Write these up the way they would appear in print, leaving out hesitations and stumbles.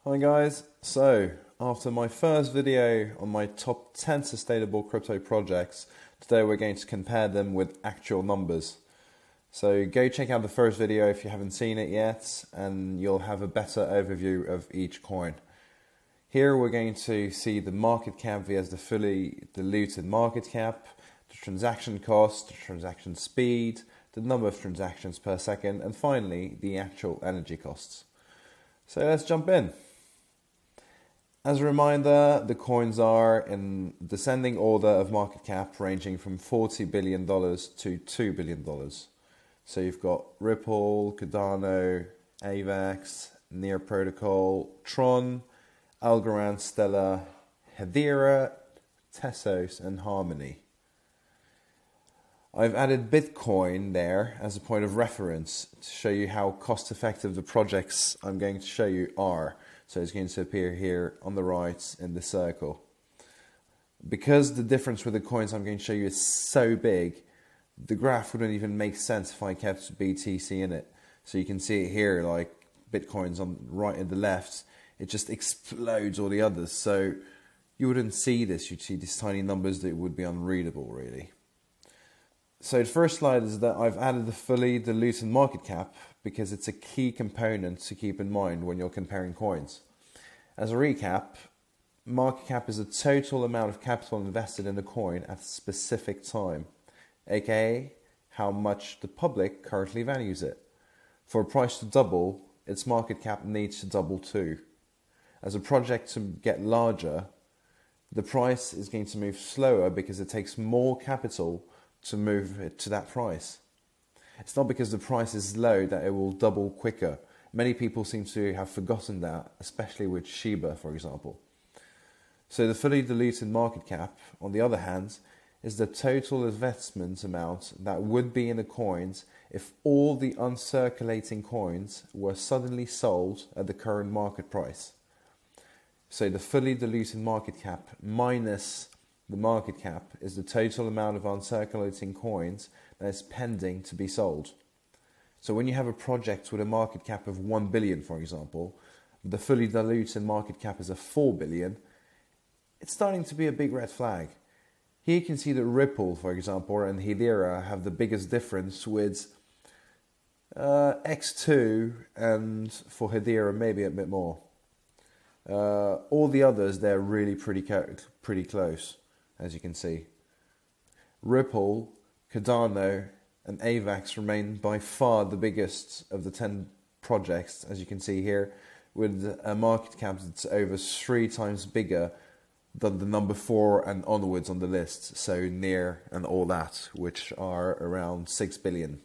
Hi guys, so after my first video on my top 10 sustainable crypto projects, today we're going to compare them with actual numbers. So go check out the first video if you haven't seen it yet, and you'll have a better overview of each coin. Here we're going to see the market cap via the fully diluted market cap, the transaction cost, the transaction speed, the number of transactions per second, and finally the actual energy costs. So let's jump in. As a reminder, the coins are in descending order of market cap ranging from $40 billion to $2 billion. So you've got Ripple, Cardano, AVAX, Near Protocol, Tron, Algorand, Stellar, Hedera, Tesos and Harmony. I've added Bitcoin there as a point of reference to show you how cost effective the projects I'm going to show you are. So it's going to appear here on the right in the circle. Because the difference with the coins I'm going to show you is so big, the graph wouldn't even make sense if I kept BTC in it. So you can see it here, like Bitcoin's on right and the left, it just explodes all the others. So you wouldn't see this, you'd see these tiny numbers that would be unreadable really. So the first slide is that I've added the fully diluted market cap because it's a key component to keep in mind when you're comparing coins. As a recap, market cap is the total amount of capital invested in the coin at a specific time, aka how much the public currently values it. For a price to double, its market cap needs to double too. As a project to get larger, the price is going to move slower because it takes more capital to move it to that price. It's not because the price is low that it will double quicker. Many people seem to have forgotten that, especially with Shiba, for example. So the fully diluted market cap, on the other hand, is the total investment amount that would be in the coins if all the uncirculating coins were suddenly sold at the current market price. So the fully diluted market cap minus the market cap is the total amount of uncirculating coins that is pending to be sold. So when you have a project with a market cap of 1 billion, for example, the fully diluted market cap is a 4 billion, it's starting to be a big red flag. Here you can see that Ripple, for example, and Hedera have the biggest difference with X2 and for Hedera maybe a bit more. All the others, they're really pretty close, as you can see. Ripple, Cardano and AVAX remain by far the biggest of the 10 projects, as you can see here, with a market cap that's over 3 times bigger than the number 4 and onwards on the list, so Near and all that, which are around 6 billion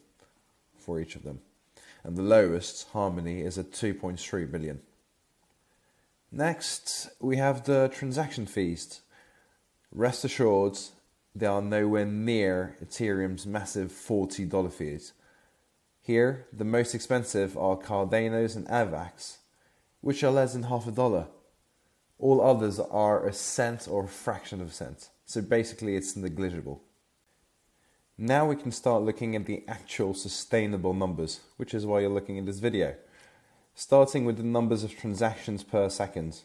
for each of them. And the lowest, Harmony, is at 2.3 billion. Next, we have the transaction fees. Rest assured, they are nowhere near Ethereum's massive $40 fees. Here, the most expensive are Cardano's and AVAX, which are less than $0.50. All others are a cent or a fraction of a cent, so basically it's negligible. Now we can start looking at the actual sustainable numbers, which is why you're looking at this video. Starting with the numbers of transactions per second.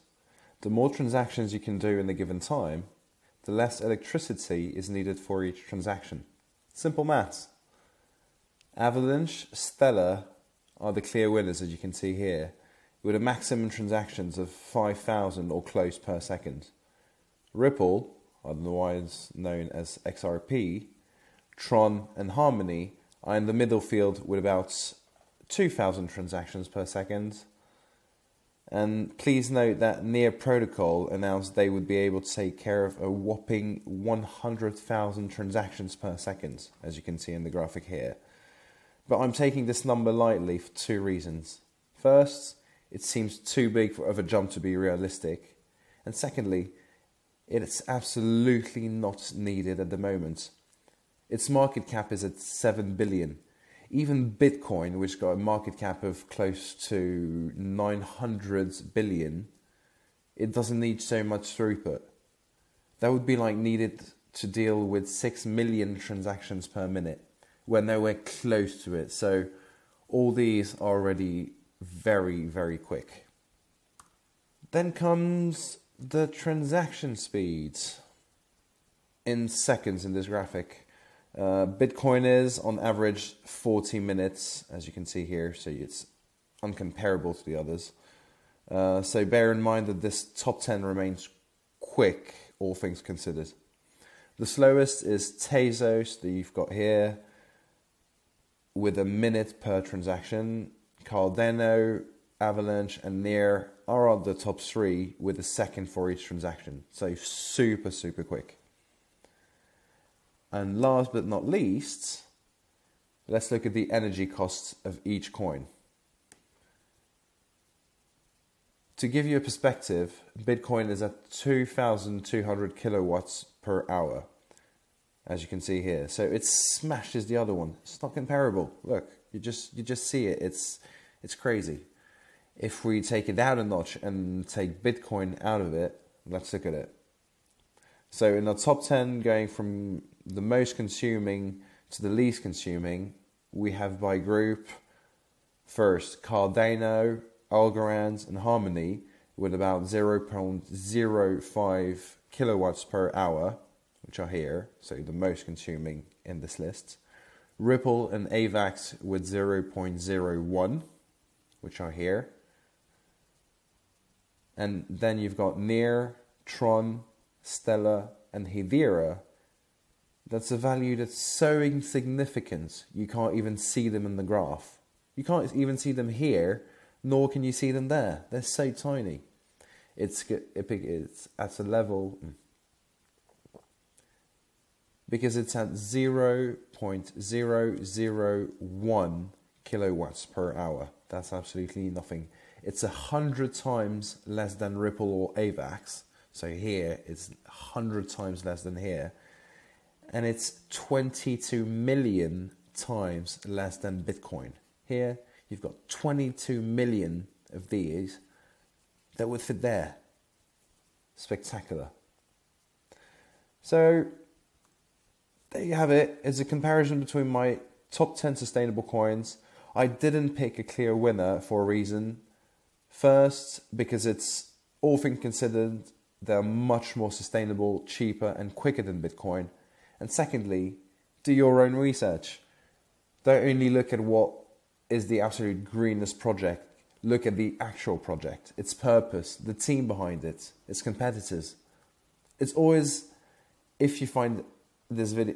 The more transactions you can do in a given time, the less electricity is needed for each transaction. Simple maths. Avalanche, Stellar are the clear winners, as you can see here, with a maximum transactions of 5,000 or close per second. Ripple, otherwise known as XRP, Tron and Harmony are in the middle field with about 2,000 transactions per second. And please note that Near Protocol announced they would be able to take care of a whopping 100,000 transactions per second, as you can see in the graphic here. But I'm taking this number lightly for 2 reasons. First, it seems too big of a jump to be realistic. And secondly, it's absolutely not needed at the moment. Its market cap is at 7 billion. Even Bitcoin, which got a market cap of close to 900 billion, it doesn't need so much throughput. That would be like needed to deal with 6 million transactions per minute. We're nowhere close to it. So all these are already very, very quick. Then comes the transaction speeds in seconds in this graphic. Bitcoin is on average 40 minutes, as you can see here, so it's uncomparable to the others. So bear in mind that this top 10 remains quick, all things considered. The slowest is Tezos that you've got here, with a minute per transaction. Cardano, Avalanche and Near are on the top 3 with a second for each transaction. So super, super quick. And last but not least, let's look at the energy costs of each coin. To give you a perspective, Bitcoin is at 2,200 kilowatts per hour, as you can see here. So it smashes the other one. It's not comparable. Look, you just see it. It's crazy. If we take it down a notch and take Bitcoin out of it, let's look at it. So in the top 10, going from the most consuming to the least consuming, we have by group first Cardano, Algorand and Harmony with about 0.05 kilowatts per hour, which are here, so the most consuming in this list. Ripple and AVAX with 0.01, which are here. And then you've got Near, Tron, Stellar and Hedera. That's a value that's so insignificant you can't even see them in the graph. You can't even see them here, nor can you see them there. They're so tiny. It's at a level, because it's at 0.001 kilowatts per hour. That's absolutely nothing. It's 100 times less than Ripple or AVAX. So here it's 100 times less than here. And it's 22 million times less than Bitcoin. Here you've got 22 million of these that would fit there. Spectacular. So there you have it. It's a comparison between my top 10 sustainable coins. I didn't pick a clear winner for a reason. First, because it's, all things considered, they're much more sustainable, cheaper and quicker than Bitcoin. And secondly, do your own research. Don't only look at what is the absolute greenest project. Look at the actual project, its purpose, the team behind it, its competitors. It's always, if you find this video...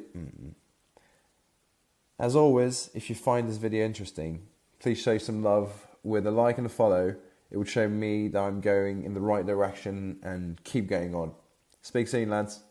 As always, if you find this video interesting, please show some love with a like and a follow. It would show me that I'm going in the right direction and keep going on. Speak soon, lads.